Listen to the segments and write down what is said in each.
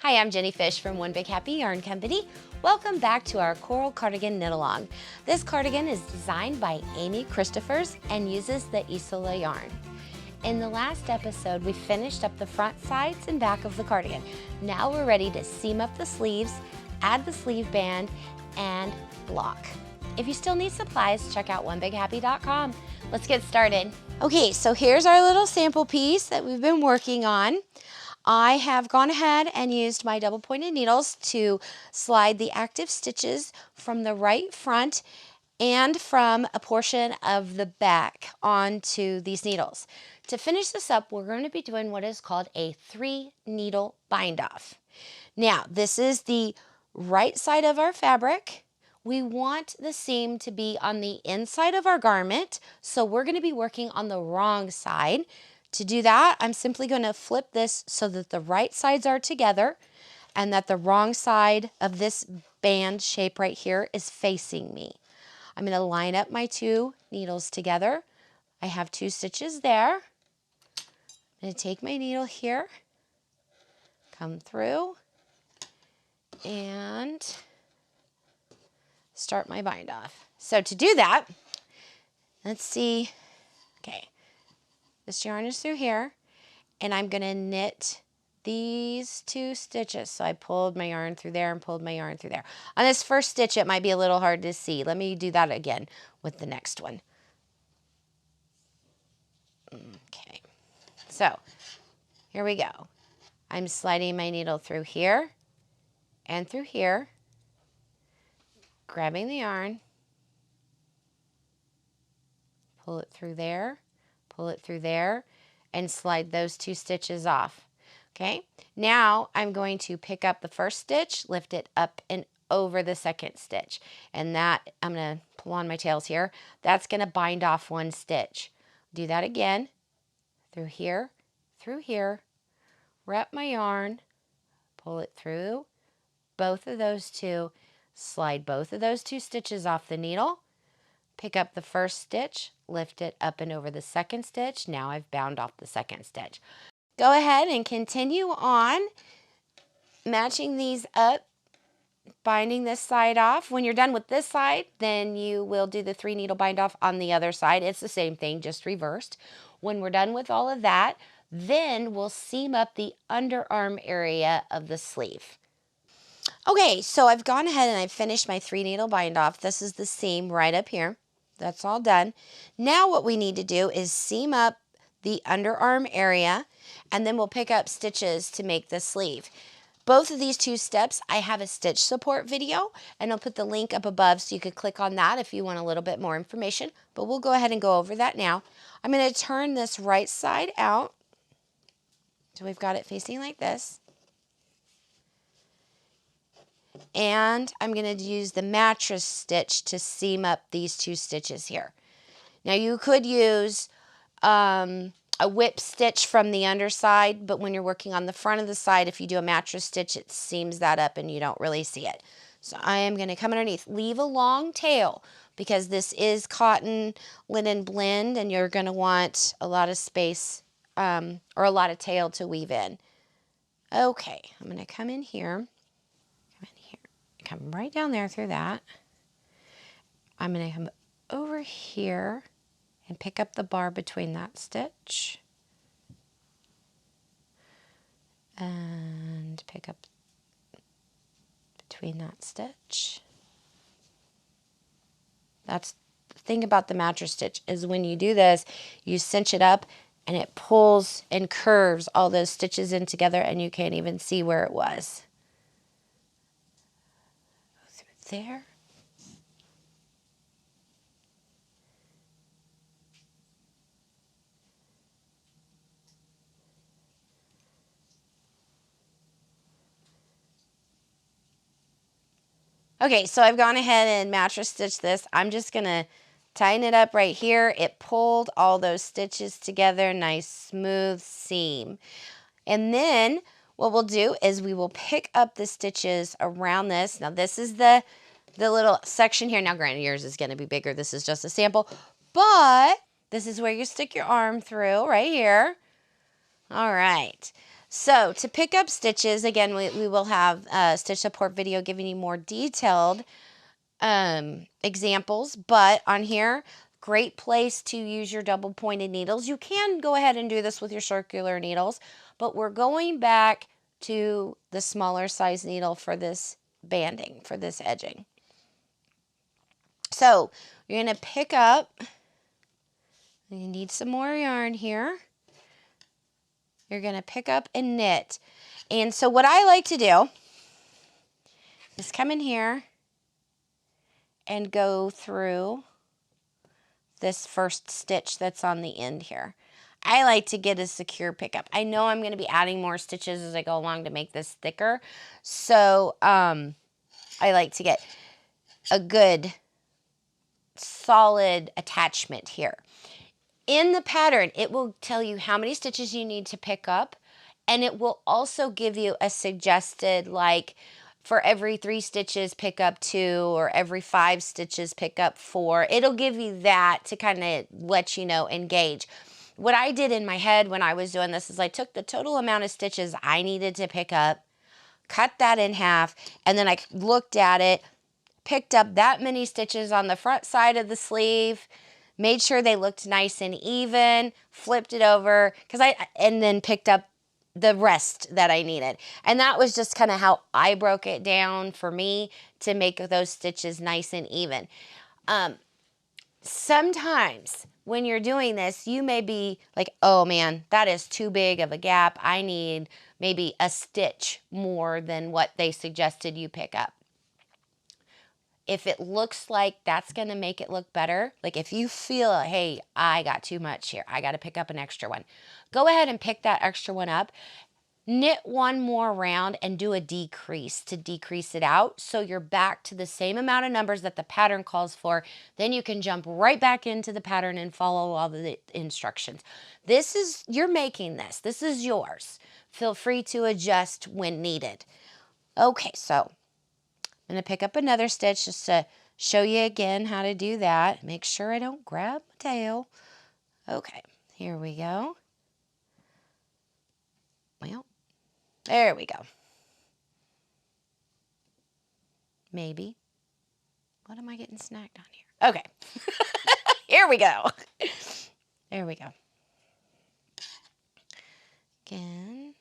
Hi, I'm Jenny Fish from One Big Happy Yarn Company. Welcome back to our Coral Cardigan knit along. This cardigan is designed by Amy Christophers and uses the Isola yarn. In the last episode, we finished up the front sides and back of the cardigan. Now we're ready to seam up the sleeves, add the sleeve band, and block. If you still need supplies, check out onebighappy.com. Let's get started. Okay, so here's our little sample piece that we've been working on. I have gone ahead and used my double pointed needles to slide the active stitches from the right front and from a portion of the back onto these needles. To finish this up, we're going to be doing what is called a 3-needle bind off. Now, this is the right side of our fabric. We want the seam to be on the inside of our garment, so we're going to be working on the wrong side. To do that, I'm simply going to flip this so that the right sides are together and that the wrong side of this band shape right here is facing me. I'm going to line up my 2 needles together. I have 2 stitches there. I'm going to take my needle here, come through, and start my bind off. So to do that, let's see, okay, this yarn is through here, and I'm going to knit these 2 stitches. So I pulled my yarn through there and pulled my yarn through there. On this first stitch, it might be a little hard to see. Let me do that again with the next one. Okay, so here we go. I'm sliding my needle through here and through here, grabbing the yarn, pull it through there, pull it through there, and slide those 2 stitches off. Okay, now I'm going to pick up the first stitch, lift it up and over the second stitch. And that, I'm going to pull on my tails here, that's going to bind off 1 stitch. Do that again, through here, wrap my yarn, pull it through both of those 2, slide both of those 2 stitches off the needle, pick up the first stitch, lift it up and over the second stitch. Now I've bound off the second stitch. Go ahead and continue on matching these up, binding this side off. When you're done with this side, then you will do the 3-needle bind off on the other side. It's the same thing, just reversed. When we're done with all of that, then we'll seam up the underarm area of the sleeve. Okay, so I've gone ahead and I've finished my 3-needle bind off. This is the seam right up here. That's all done. Now what we need to do is seam up the underarm area, and then we'll pick up stitches to make the sleeve. Both of these 2 steps, I have a stitch support video, and I'll put the link up above so you could click on that if you want a little bit more information, but we'll go ahead and go over that now. I'm going to turn this right side out, so we've got it facing like this. And I'm going to use the mattress stitch to seam up these 2 stitches here. Now you could use a whip stitch from the underside, but when you're working on the front of the side, if you do a mattress stitch, it seams that up and you don't really see it. So I am going to come underneath, leave a long tail because this is cotton linen blend and you're going to want a lot of space or a lot of tail to weave in. Okay, I'm going to come in here. Come right down there through that. I'm going to come over here and pick up the bar between that stitch. And pick up between that stitch. That's the thing about the mattress stitch is when you do this, you cinch it up and it pulls and curves all those stitches in together and you can't even see where it was. There. Okay, so I've gone ahead and mattress stitched this. I'm just going to tighten it up right here. It pulled all those stitches together, nice smooth seam. And then what we'll do is we will pick up the stitches around this. Now this is the little section here. Now granted, yours is going to be bigger. This is just a sample, but this is where you stick your arm through right here. All right. So to pick up stitches, again, we will have a stitch support video giving you more detailed examples, but on here, great place to use your double pointed needles. You can go ahead and do this with your circular needles, but we're going back to the smaller size needle for this banding, for this edging. So you're going to pick up, you need some more yarn here. You're going to pick up and knit. And so what I like to do is come in here and go through this first stitch that's on the end here. I like to get a secure pickup. I know I'm going to be adding more stitches as I go along to make this thicker. So I like to get a good solid attachment here. In the pattern, it will tell you how many stitches you need to pick up, and it will also give you a suggested, like, for every 3 stitches, pick up 2, or every 5 stitches, pick up 4. It'll give you that to kind of let you know and gauge. What I did in my head when I was doing this is I took the total amount of stitches I needed to pick up, cut that in half, and then I looked at it, picked up that many stitches on the front side of the sleeve, made sure they looked nice and even, flipped it over, and then picked up the rest that I needed. And that was just kind of how I broke it down for me to make those stitches nice and even. Sometimes when you're doing this, you may be like, oh man, that is too big of a gap. I need maybe a stitch more than what they suggested you pick up. If it looks like that's going to make it look better, like if you feel, hey, I got too much here, I got to pick up an extra one, go ahead and pick that extra one up, knit one more round and do a decrease to decrease it out so you're back to the same amount of numbers that the pattern calls for. Then you can jump right back into the pattern and follow all the instructions. You're making this. This is yours. Feel free to adjust when needed. Okay, so I'm going to pick up another stitch just to show you again how to do that. Make sure I don't grab my tail. Okay, here we go. Well, there we go. Maybe. What am I getting snagged on here? Okay. Here we go. There we go. Again.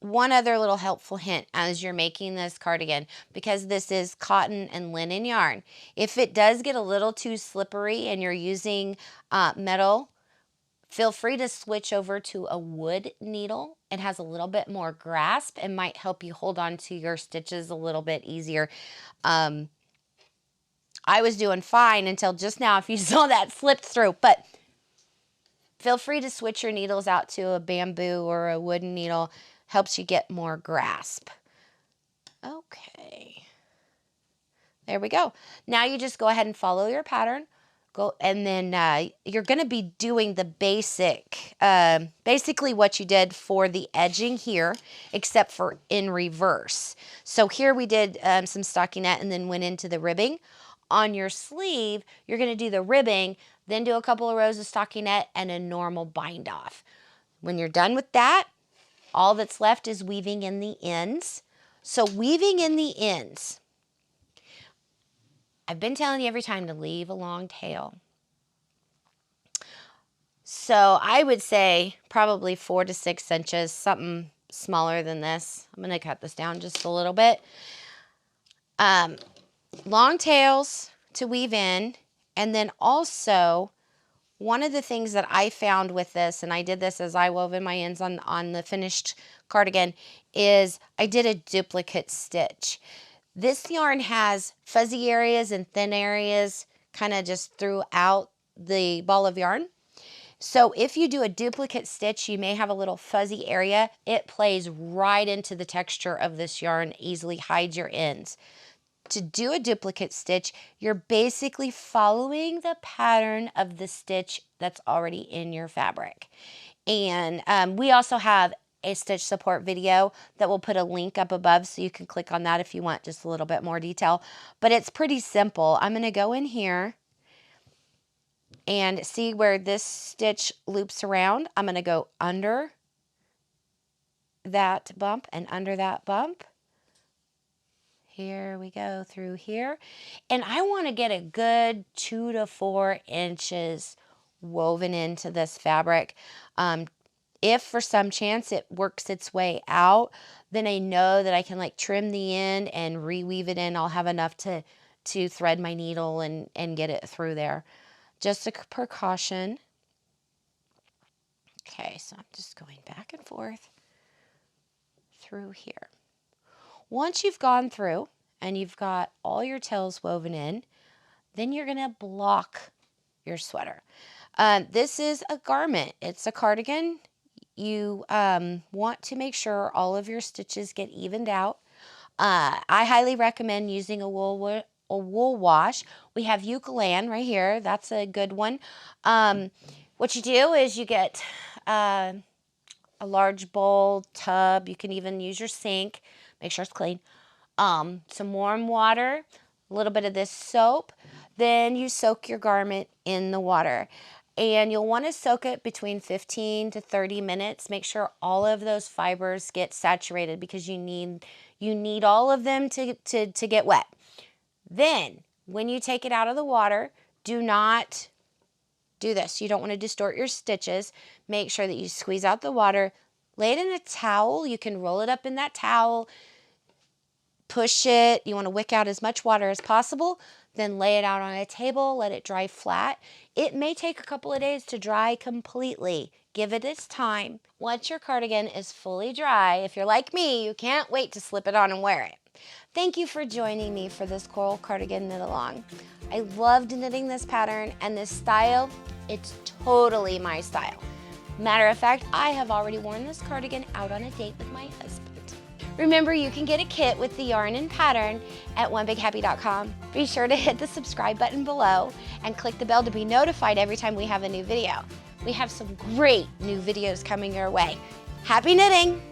One other little helpful hint as you're making this cardigan, because this is cotton and linen yarn. If it does get a little too slippery and you're using metal, feel free to switch over to a wood needle. It has a little bit more grasp and might help you hold on to your stitches a little bit easier. I was doing fine until just now, if you saw that slipped through, but feel free to switch your needles out to a bamboo or a wooden needle. Helps you get more grasp. Okay. There we go. Now you just go ahead and follow your pattern. And then you're going to be doing the basically what you did for the edging here, except for in reverse. So here we did some stockinette and then went into the ribbing. On your sleeve, you're going to do the ribbing, then do a couple of rows of stockinette and a normal bind off. When you're done with that, all that's left is weaving in the ends. So weaving in the ends, I've been telling you every time to leave a long tail. So I would say probably 4 to 6 inches, something smaller than this. I'm going to cut this down just a little bit. Long tails to weave in, and then also one of the things that I found with this, and I did this as I wove in my ends on the finished cardigan, is I did a duplicate stitch. This yarn has fuzzy areas and thin areas kind of just throughout the ball of yarn. So if you do a duplicate stitch, you may have a little fuzzy area. It plays right into the texture of this yarn, easily hides your ends. To do a duplicate stitch, you're basically following the pattern of the stitch that's already in your fabric. And we also have a stitch support video that we'll put a link up above, so you can click on that if you want just a little bit more detail. But it's pretty simple. I'm going to go in here And see where this stitch loops around? I'm gonna go under that bump and under that bump. Here we go through here. And I wanna get a good 2 to 4 inches woven into this fabric. If for some chance it works its way out, then I know that I can like trim the end and reweave it in. I'll have enough to thread my needle and get it through there. Just a precaution. Okay, so I'm just going back and forth through here. Once you've gone through and you've got all your tails woven in, then you're gonna block your sweater. This is a garment. It's a cardigan. You want to make sure all of your stitches get evened out. I highly recommend using a wool wash. We have Eucalan right here. That's a good one. What you do is you get a large bowl, tub. You can even use your sink. Make sure it's clean. Some warm water, a little bit of this soap. Then you soak your garment in the water. And you'll want to soak it between 15 to 30 minutes. Make sure all of those fibers get saturated because you need all of them to get wet. Then, when you take it out of the water, do not do this. You don't want to distort your stitches. Make sure that you squeeze out the water. Lay it in a towel. You can roll it up in that towel. Push it. You want to wick out as much water as possible. Then lay it out on a table. Let it dry flat. It may take a couple of days to dry completely. Give it its time. Once your cardigan is fully dry, if you're like me, you can't wait to slip it on and wear it. Thank you for joining me for this Coral Cardigan knit along. I loved knitting this pattern and this style. It's totally my style. Matter of fact, I have already worn this cardigan out on a date with my husband. Remember, you can get a kit with the yarn and pattern at onebighappy.com. Be sure to hit the subscribe button below and click the bell to be notified every time we have a new video. We have some great new videos coming your way. Happy knitting!